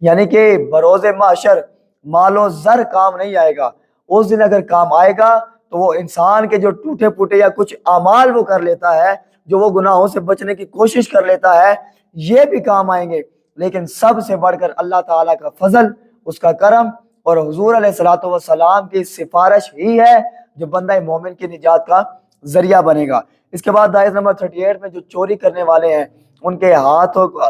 یعنی کہ بروز محشر مال و زر کام نہیں آئے گا، اس دن اگر کام آئے گا تو وہ انسان کے جو ٹوٹے پھوٹے یا کچھ اعمال وہ کر لیتا ہے، جو وہ گناہوں سے بچنے کی کوشش کر لیتا ہے، یہ بھی کام آئیں گے، لیکن سب سے بڑھ کر اللہ تعالیٰ کا فضل، اس کا کرم اور حضور علیہ الصلوۃ والسلام کی سفارش ہی ہے جو بندہ مومن کی نجات کا ذریعہ بنے گا۔ اس کے بعد آیت نمبر 38 میں جو چوری کرنے والے ہیں ان کے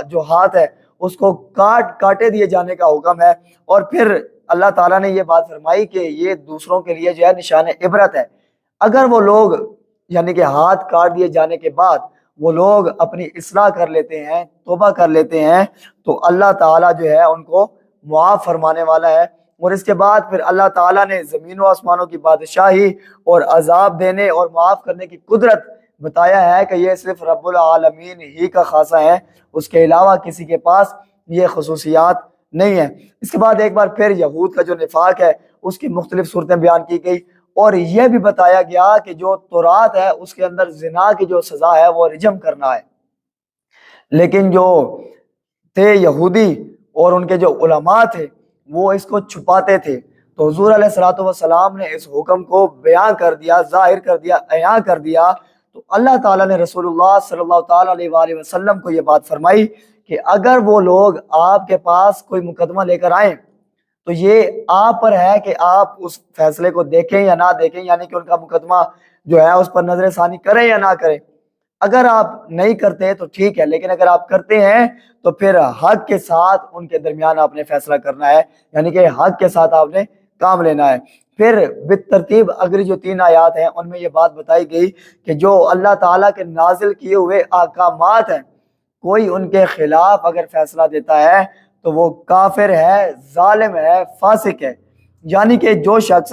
جو ہاتھ ہے اس کو کاٹے دیے جانے کا حکم ہے۔ اور پھر اللہ تعالیٰ نے یہ بات فرمائی کہ یہ دوسروں کے لیے جو ہے نشان عبرت ہے، اگر وہ لوگ یعنی کہ ہاتھ کاٹ دیے جانے کے بعد وہ لوگ اپنی اصلاح کر لیتے ہیں، توبہ کر لیتے ہیں، تو اللہ تعالیٰ جو ہے ان کو معاف فرمانے والا ہے۔ اور اس کے بعد پھر اللہ تعالیٰ نے زمین و آسمانوں کی بادشاہی اور عذاب دینے اور معاف کرنے کی قدرت بتایا ہے کہ یہ صرف رب العالمین ہی کا خاصہ ہے، اس کے علاوہ کسی کے پاس یہ خصوصیات نہیں ہے۔ اس کے بعد ایک بار پھر یہود کا جو نفاق ہے اس کی مختلف صورتیں بیان کی گئی اور یہ بھی بتایا گیا کہ جو تورات ہے اس کے اندر زنا کی جو سزا ہے وہ رجم کرنا ہے، لیکن جو تھے یہودی اور ان کے جو علماء تھے وہ اس کو چھپاتے تھے، تو حضور علیہ الصلوۃ والسلام نے اس حکم کو بیان کر دیا، ظاہر کر دیا، عیاں کر دیا، تو اللہ تعالیٰ نے رسول اللہ صلی اللہ تعالیٰ علیہ وآلہ وسلم کو یہ بات فرمائی کہ اگر وہ لوگ آپ کے پاس کوئی مقدمہ لے کر آئیں تو یہ آپ پر ہے کہ آپ اس فیصلے کو دیکھیں یا نہ دیکھیں، یعنی کہ ان کا مقدمہ جو ہے اس پر نظر ثانی کریں یا نہ کریں۔ اگر آپ نہیں کرتے تو ٹھیک ہے، لیکن اگر آپ کرتے ہیں تو پھر حق کے ساتھ ان کے درمیان آپ نے فیصلہ کرنا ہے، یعنی کہ حق کے ساتھ آپ نے کام لینا ہے۔ پھر بالترتیب اگلی جو 3 آیات ہیں ان میں یہ بات بتائی گئی کہ جو اللہ تعالیٰ کے نازل کیے ہوئے احکامات ہیں، کوئی ان کے خلاف اگر فیصلہ دیتا ہے تو وہ کافر ہے، ظالم ہے، فاسق ہے۔ یعنی کہ جو شخص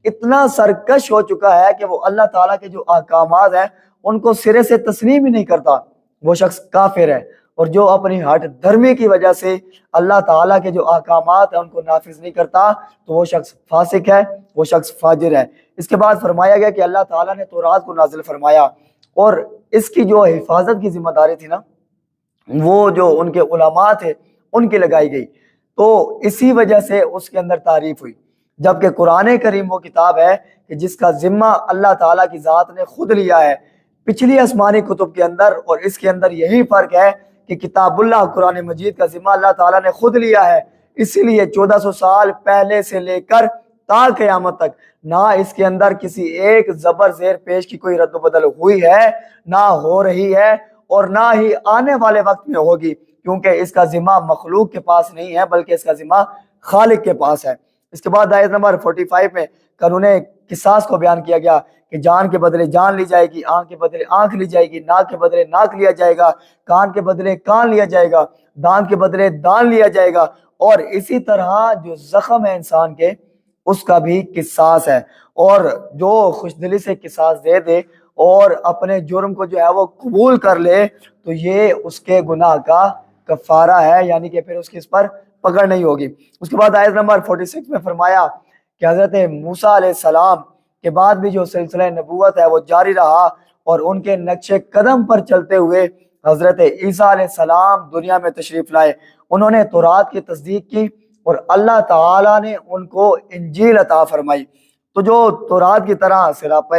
اتنا سرکش ہو چکا ہے کہ وہ اللہ تعالیٰ کے جو احکامات ہیں ان کو سرے سے تسلیم ہی نہیں کرتا، وہ شخص کافر ہے۔ اور جو اپنی ہٹ دھرمی کی وجہ سے اللہ تعالیٰ کے جو احکامات ہیں ان کو نافذ نہیں کرتا تو وہ شخص فاسق ہے، وہ شخص فاجر ہے۔ اس کے بعد فرمایا گیا کہ اللہ تعالیٰ نے تورات کو نازل فرمایا، اور اس کی جو حفاظت کی ذمہ داری تھی نا وہ جو ان کے علماء تھے ان کی لگائی گئی، تو اسی وجہ سے اس کے اندر تعریف ہوئی۔ جبکہ قرآن کریم وہ کتاب ہے کہ جس کا ذمہ اللہ تعالیٰ کی ذات نے خود لیا ہے پچھلی آسمانی کتب کے اندر، اور اس کے اندر یہی فرق ہے کہ کتاب اللہ قرآن مجید کا ذمہ اللہ تعالیٰ نے خود لیا ہے، اسی لیے 1400 سال پہلے سے لے کر تا قیامت تک نہ اس کے اندر کسی ایک زبر زیر پیش کی کوئی رد و بدل ہوئی ہے، نہ ہو رہی ہے، اور نہ ہی آنے والے وقت میں ہوگی، کیونکہ اس کا ذمہ مخلوق کے پاس نہیں ہے بلکہ اس کا ذمہ خالق کے پاس ہے۔ اس کے بعد آیت نمبر 45 میں قانون قصاص کو بیان کیا گیا کہ جان کے بدلے جان لی جائے گی، آنکھ کے بدلے آنکھ لی جائے گی، ناک کے بدلے ناک لیا جائے گا، کان کے بدلے کان لیا جائے گا، دانت کے بدلے دان لیا جائے گا، اور اسی طرح جو زخم ہے انسان کے اس کا بھی قصاص ہے۔ اور جو خوش دلی سے قصاص دے دے اور اپنے جرم کو جو ہے وہ قبول کر لے تو یہ اس کے گناہ کا کفارہ ہے، یعنی کہ پھر اس کی اس پر پکڑ نہیں ہوگی۔ اس کے بعد آیت نمبر 46 میں فرمایا کہ حضرت موسیٰ علیہ السلام کے بعد بھی جو سلسلہ نبوت ہے وہ جاری رہا، اور ان کے نقش قدم پر چلتے ہوئے حضرت عیسیٰ علیہ السلام دنیا میں تشریف لائے۔ انہوں نے تورات کی تصدیق کی اور اللہ تعالیٰ نے ان کو انجیل عطا فرمائی۔ تو جو تورات کی طرح سراپہ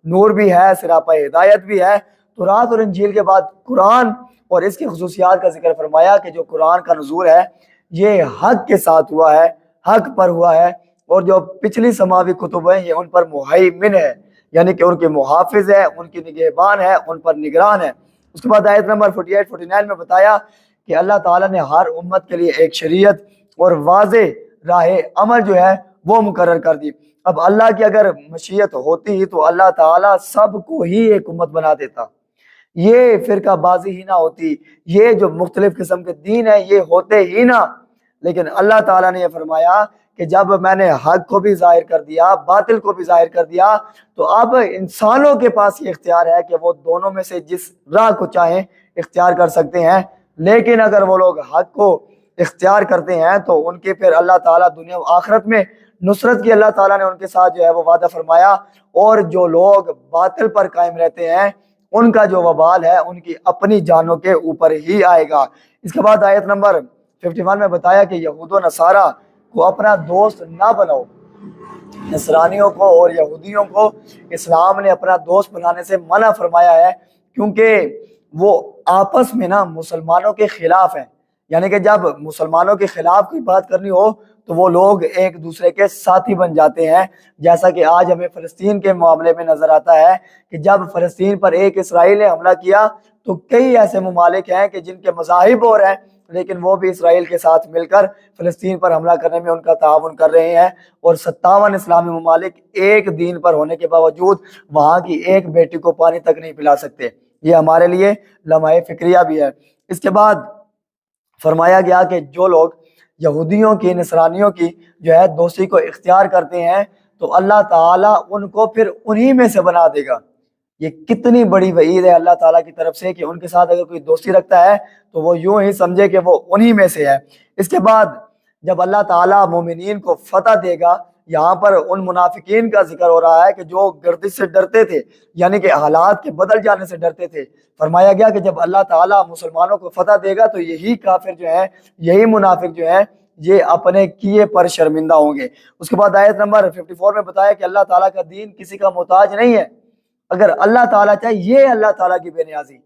نور بھی ہے، سراپہ ہدایت بھی ہے، تورات اور انجیل کے بعد قرآن اور اس کی خصوصیات کا ذکر فرمایا کہ جو قرآن کا نزول ہے یہ حق کے ساتھ ہوا ہے، حق پر ہوا ہے، اور جو پچھلی سماوی کتب ہیں یہ ان پر مہیمن ہے، یعنی کہ ان کے محافظ ہے، ان کی نگہبان ہے، ان پر نگران ہے۔ اس کے بعد آیت نمبر 48-49 میں بتایا کہ اللہ تعالیٰ نے ہر امت کے لیے ایک شریعت اور واضح راہ عمل جو ہے وہ مقرر کر دی۔ اب اللہ کی اگر مشیت ہوتی تو اللہ تعالیٰ سب کو ہی ایک امت بنا دیتا، یہ فرقہ بازی ہی نہ ہوتی، یہ جو مختلف قسم کے دین ہیں یہ ہوتے ہی نہ۔ لیکن اللہ تعالیٰ نے یہ فرمایا کہ جب میں نے حق کو بھی ظاہر کر دیا، باطل کو بھی ظاہر کر دیا، تو اب انسانوں کے پاس یہ اختیار ہے کہ وہ دونوں میں سے جس راہ کو چاہیں اختیار کر سکتے ہیں۔ لیکن اگر وہ لوگ حق کو اختیار کرتے ہیں تو ان کے پھر اللہ تعالیٰ دنیا و آخرت میں نصرت کی اللہ تعالیٰ نے ان کے ساتھ جو ہے وہ وعدہ فرمایا، اور جو لوگ باطل پر قائم رہتے ہیں ان کا جو وبال ہے ان کی اپنی جانوں کے اوپر ہی آئے گا۔ اس کے بعد آیت نمبر 51 میں بتایا کہ یہود و نصارہ کو اپنا دوست نہ بناؤ۔ نصرانیوں کو اور یہودیوں کو اسلام نے اپنا دوست بنانے سے منع فرمایا ہے، کیونکہ وہ آپس میں نا مسلمانوں کے خلاف ہیں، یعنی کہ جب مسلمانوں کے خلاف کوئی بات کرنی ہو تو وہ لوگ ایک دوسرے کے ساتھی بن جاتے ہیں، جیسا کہ آج ہمیں فلسطین کے معاملے میں نظر آتا ہے کہ جب فلسطین پر ایک اسرائیل نے حملہ کیا تو کئی ایسے ممالک ہیں کہ جن کے مذاہب اور ہیں لیکن وہ بھی اسرائیل کے ساتھ مل کر فلسطین پر حملہ کرنے میں ان کا تعاون کر رہے ہیں، اور 57 اسلامی ممالک ایک دین پر ہونے کے باوجود وہاں کی ایک بیٹی کو پانی تک نہیں پلا سکتے۔ یہ ہمارے لیے لمحہ فکریہ بھی ہے۔ اس کے بعد فرمایا گیا کہ جو لوگ یہودیوں کی، نصرانیوں کی جو ہے دوستی کو اختیار کرتے ہیں تو اللہ تعالیٰ ان کو پھر انہی میں سے بنا دے گا۔ یہ کتنی بڑی وعید ہے اللہ تعالیٰ کی طرف سے کہ ان کے ساتھ اگر کوئی دوستی رکھتا ہے تو وہ یوں ہی سمجھے کہ وہ انہی میں سے ہے۔ اس کے بعد جب اللہ تعالیٰ مومنین کو فتح دے گا، یہاں پر ان منافقین کا ذکر ہو رہا ہے کہ جو گردش سے ڈرتے تھے، یعنی کہ حالات کے بدل جانے سے ڈرتے تھے۔ فرمایا گیا کہ جب اللہ تعالیٰ مسلمانوں کو فتح دے گا تو یہی کافر جو ہیں، یہی منافق جو ہیں، یہ اپنے کیے پر شرمندہ ہوں گے۔ اس کے بعد آیت نمبر 54 میں بتایا کہ اللہ تعالیٰ کا دین کسی کا محتاج نہیں ہے۔ اگر اللہ تعالیٰ چاہے، یہ اللہ تعالیٰ کی بے نیازی،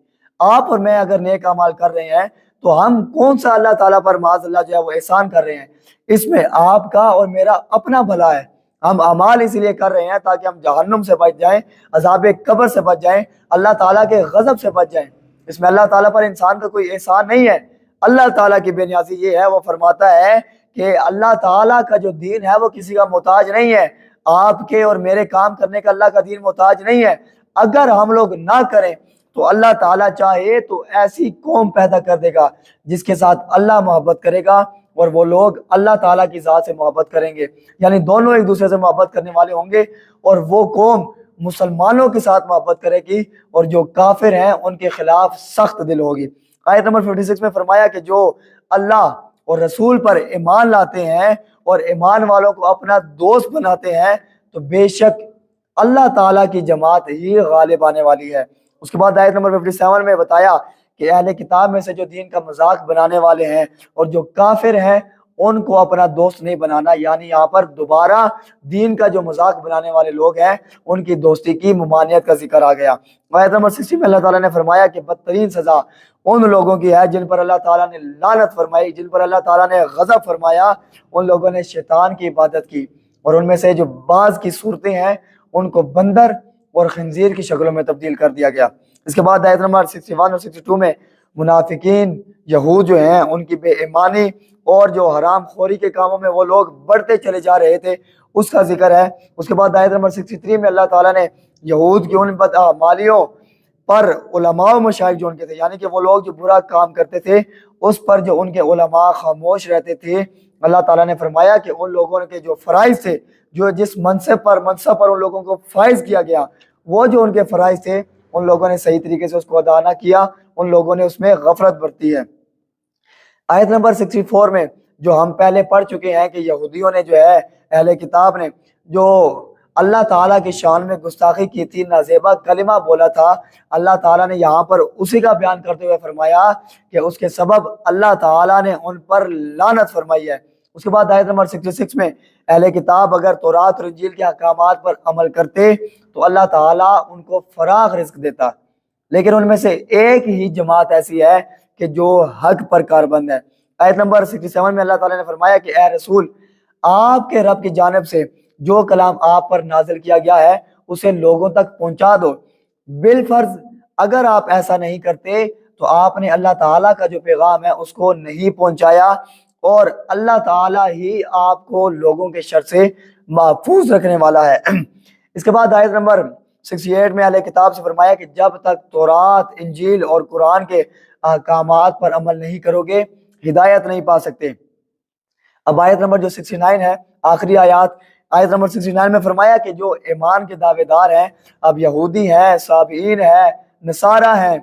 آپ اور میں اگر نیک اعمال کر رہے ہیں تو ہم کون سا اللہ تعالیٰ پر معاذ اللہ جو ہے وہ احسان کر رہے ہیں؟ اس میں آپ کا اور میرا اپنا بھلا ہے۔ ہم اعمال اس لیے کر رہے ہیں تاکہ ہم جہنم سے بچ جائیں، عذاب قبر سے بچ جائیں، اللہ تعالیٰ کے غضب سے بچ جائیں۔ اس میں اللہ تعالیٰ پر انسان کا کوئی احسان نہیں ہے۔ اللہ تعالیٰ کی بے نیازی یہ ہے، وہ فرماتا ہے کہ اللہ تعالیٰ کا جو دین ہے وہ کسی کا محتاج نہیں ہے، آپ کے اور میرے کام کرنے کا اللہ کا دین محتاج نہیں ہے۔ اگر ہم لوگ نہ کریں تو اللہ تعالیٰ چاہے تو ایسی قوم پیدا کر دے گا جس کے ساتھ اللہ محبت کرے گا، اور وہ لوگ اللہ تعالیٰ کی ذات سے محبت کریں گے، یعنی دونوں ایک دوسرے سے محبت کرنے والے ہوں گے، اور وہ قوم مسلمانوں کے ساتھ محبت کرے گی، اور جو کافر ہیں ان کے خلاف سخت دل ہوگی۔ آیت نمبر 56 میں فرمایا کہ جو اللہ اور رسول پر ایمان لاتے ہیں اور ایمان والوں کو اپنا دوست بناتے ہیں تو بے شک اللہ تعالیٰ کی جماعت ہی غالب آنے والی ہے۔ اس کے بعد آیت نمبر 57 میں بتایا کہ اہل کتاب میں سے جو دین کا مذاق بنانے والے ہیں اور جو کافر ہیں ان کو اپنا دوست نہیں بنانا، یعنی یہاں پر دوبارہ دین کا جو مذاق بنانے والے لوگ ہیں ان کی دوستی کی ممانعت کا ذکر آ گیا۔ آیت نمبر 60 میں اللہ تعالیٰ نے فرمایا کہ بدترین سزا ان لوگوں کی ہے جن پر اللہ تعالیٰ نے لعنت فرمائی، جن پر اللہ تعالیٰ نے غضب فرمایا۔ ان لوگوں نے شیطان کی عبادت کی، اور ان میں سے جو بعض کی صورتیں ہیں ان کو بندر اور خنزیر کی شکلوں میں تبدیل کر دیا گیا۔ اس کے بعد آیت نمبر 61 اور 62 میں منافقین یہود جو ہیں ان کی بے ایمانی اور جو حرام خوری کے کاموں میں وہ لوگ بڑھتے چلے جا رہے تھے اس کا ذکر ہے۔ اس کے بعد آیت نمبر 63 میں اللہ تعالیٰ نے یہود کی ان بدعمالیوں پر علماء و مشائخ جو ان کے تھے، یعنی کہ وہ لوگ جو برا کام کرتے تھے اس پر جو ان کے علماء خاموش رہتے تھے، اللہ تعالیٰ نے فرمایا کہ ان لوگوں کے جو فرائض تھے، جو جس منصب پر ان لوگوں کو فائز کیا گیا، وہ جو ان کے فرائض تھے ان لوگوں نے صحیح طریقے سے اس کو ادا نہ کیا، ان لوگوں نے اس میں غفلت برتی ہے۔ آیت نمبر 64 میں جو ہم پہلے پڑھ چکے ہیں کہ یہودیوں نے جو ہے اہل کتاب نے جو اللہ تعالیٰ کی شان میں گستاخی کی تھی، نازیبا کلمہ بولا تھا، اللہ تعالیٰ نے یہاں پر اسی کا بیان کرتے ہوئے فرمایا کہ اس کے سبب اللہ تعالیٰ نے ان پر لعنت فرمائی ہے۔ اس کے بعد آیت نمبر 66 میں اہل کتاب اگر تورات اور انجیل کے احکامات پر عمل کرتے تو اللہ تعالیٰ ان کو فراخ رزق دیتا، لیکن ان میں سے ایک ہی جماعت ایسی ہے کہ جو حق پر کاربند ہے۔ آیت نمبر 67 میں اللہ تعالیٰ نے فرمایا کہ اے رسول، آپ کے رب کی جانب سے جو کلام آپ پر نازل کیا گیا ہے اسے لوگوں تک پہنچا دو۔ بالفرض اگر آپ ایسا نہیں کرتے تو آپ نے اللہ تعالیٰ کا جو پیغام ہے اس کو نہیں پہنچایا، اور اللہ تعالیٰ ہی آپ کو لوگوں کے شر سے محفوظ رکھنے والا ہے۔ اس کے بعد آیت نمبر 68 میں اہل کتاب سے فرمایا کہ جب تک تورات، انجیل اور قرآن کے احکامات پر عمل نہیں کرو گے ہدایت نہیں پا سکتے۔ اب آیت نمبر جو 69 ہے، آخری آیت نمبر 69 میں فرمایا کہ جو ایمان کے دعوے دار ہیں، اب یہودی ہیں، صابئین ہیں، نصارہ ہیں،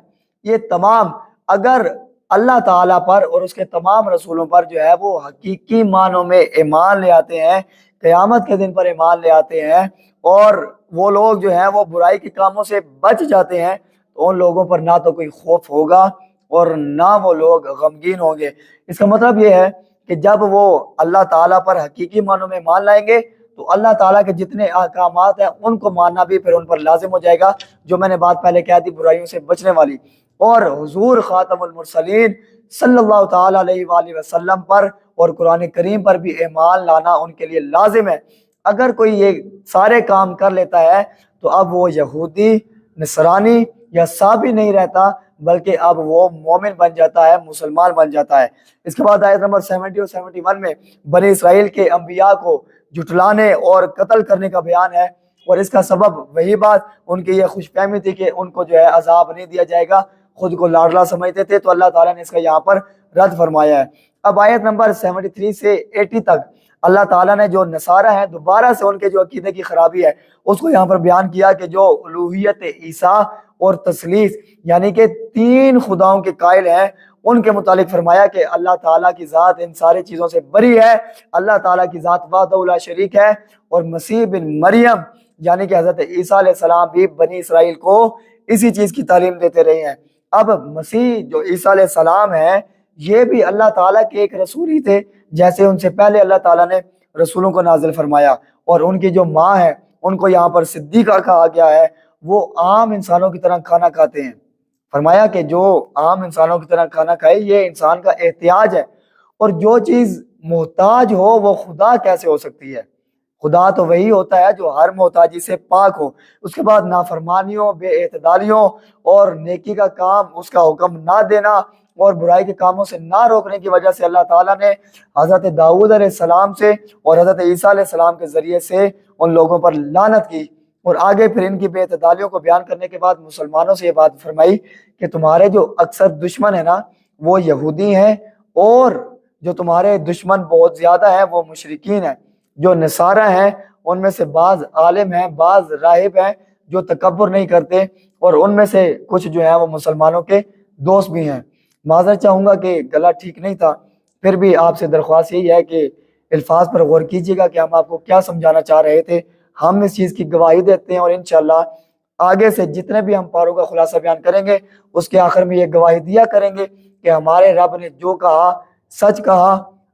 یہ تمام اگر اللہ تعالیٰ پر اور اس کے تمام رسولوں پر جو ہے وہ حقیقی معنوں میں ایمان لے آتے ہیں، قیامت کے دن پر ایمان لے آتے ہیں، اور وہ لوگ جو ہیں وہ برائی کے کاموں سے بچ جاتے ہیں، تو ان لوگوں پر نہ تو کوئی خوف ہوگا اور نہ وہ لوگ غمگین ہوں گے۔ اس کا مطلب یہ ہے کہ جب وہ اللہ تعالیٰ پر حقیقی معنوں میں ایمان لائیں گے تو اللہ تعالیٰ کے جتنے احکامات ہیں ان کو ماننا بھی پھر ان پر لازم ہو جائے گا، جو میں نے بات پہلے کہہ دی برائیوں سے بچنے والی۔ اور حضور خاتم المرسلین صلی اللہ تعالیٰ علیہ وآلہ وسلم پر اور قرآن کریم پر بھی ایمان لانا ان کے لیے لازم ہے۔ اگر کوئی یہ سارے کام کر لیتا ہے تو اب وہ یہودی، نصرانی یا صابی نہیں رہتا، بلکہ اب وہ مومن بن جاتا ہے، مسلمان بن جاتا ہے۔ اس کے بعد آیت نمبر 70 اور 71 میں بنی اسرائیل کے انبیاء کو جھٹلانے اور قتل کرنے کا بیان ہے، اور اس کا سبب وہی بات ان کی یہ خوش فہمی تھی کہ ان کو جو ہے عذاب نہیں دیا جائے گا، خود کو لاڈلا سمجھتے تھے، تو اللہ تعالیٰ نے اس کا یہاں پر رد فرمایا ہے۔ اب آیت نمبر 73 سے 80 تک اللہ تعالیٰ نے جو نصارہ ہیں دوبارہ سے ان کے جو عقیدے کی خرابی ہے اس کو یہاں پر بیان کیا کہ جو الوہیت عیسیٰ اور تثلیث یعنی کہ 3 خداؤں کے قائل ہیں، ان کے متعلق فرمایا کہ اللہ تعالیٰ کی ذات ان ساری چیزوں سے بری ہے، اللہ تعالیٰ کی ذات وحدہ لا شریک ہے، اور مسیح بن مریم یعنی کہ حضرت عیسیٰ علیہ السلام بھی بنی اسرائیل کو اسی چیز کی تعلیم دیتے رہے ہیں۔ اب مسیح جو عیسیٰ علیہ السلام ہیں یہ بھی اللہ تعالیٰ کے ایک رسول ہی تھے، جیسے ان سے پہلے اللہ تعالیٰ نے رسولوں کو نازل فرمایا، اور ان کی جو ماں ہے ان کو یہاں پر صدیقہ کہا گیا ہے، وہ عام انسانوں کی طرح کھانا کھاتے ہیں۔ فرمایا کہ جو عام انسانوں کی طرح کھانا کھائے یہ انسان کا احتیاج ہے، اور جو چیز محتاج ہو وہ خدا کیسے ہو سکتی ہے؟ خدا تو وہی ہوتا ہے جو ہر محتاجی سے پاک ہو۔ اس کے بعد نافرمانیوں، بے اعتدالیوں اور نیکی کا کام اس کا حکم نہ دینا اور برائی کے کاموں سے نہ روکنے کی وجہ سے اللہ تعالیٰ نے حضرت داؤد علیہ السلام سے اور حضرت عیسیٰ علیہ السلام کے ذریعے سے ان لوگوں پر لعنت کی، اور آگے پھر ان کی بے اعتدالیوں کو بیان کرنے کے بعد مسلمانوں سے یہ بات فرمائی کہ تمہارے جو اکثر دشمن ہیں نا وہ یہودی ہیں، اور جو تمہارے دشمن بہت زیادہ ہیں وہ مشرکین ہیں۔ جو نصارہ ہیں ان میں سے بعض عالم ہیں، بعض راہب ہیں جو تکبر نہیں کرتے، اور ان میں سے کچھ جو ہیں وہ مسلمانوں کے دوست بھی ہیں۔ معذرت چاہوں گا کہ گلا ٹھیک نہیں تھا، پھر بھی آپ سے درخواست یہی ہے کہ الفاظ پر غور کیجیے گا کہ ہم آپ کو کیا سمجھانا چاہ رہے تھے۔ ہم اس چیز کی گواہی دیتے ہیں، اور انشاءاللہ آگے سے جتنے بھی ہم پاروں کا خلاصہ بیان کریں گے اس کے آخر میں یہ گواہی دیا کریں گے کہ ہمارے رب نے جو کہا سچ کہا،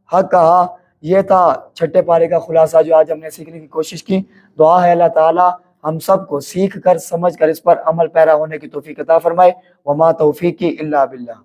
حق کہا۔ یہ تھا چھٹے پارے کا خلاصہ جو آج ہم نے سیکھنے کی کوشش کی۔ دعا ہے اللہ تعالی ہم سب کو سیکھ کر سمجھ کر اس پر عمل پیرا ہونے کی توفیق عطا فرمائے۔ وما توفیقی الا باللہ۔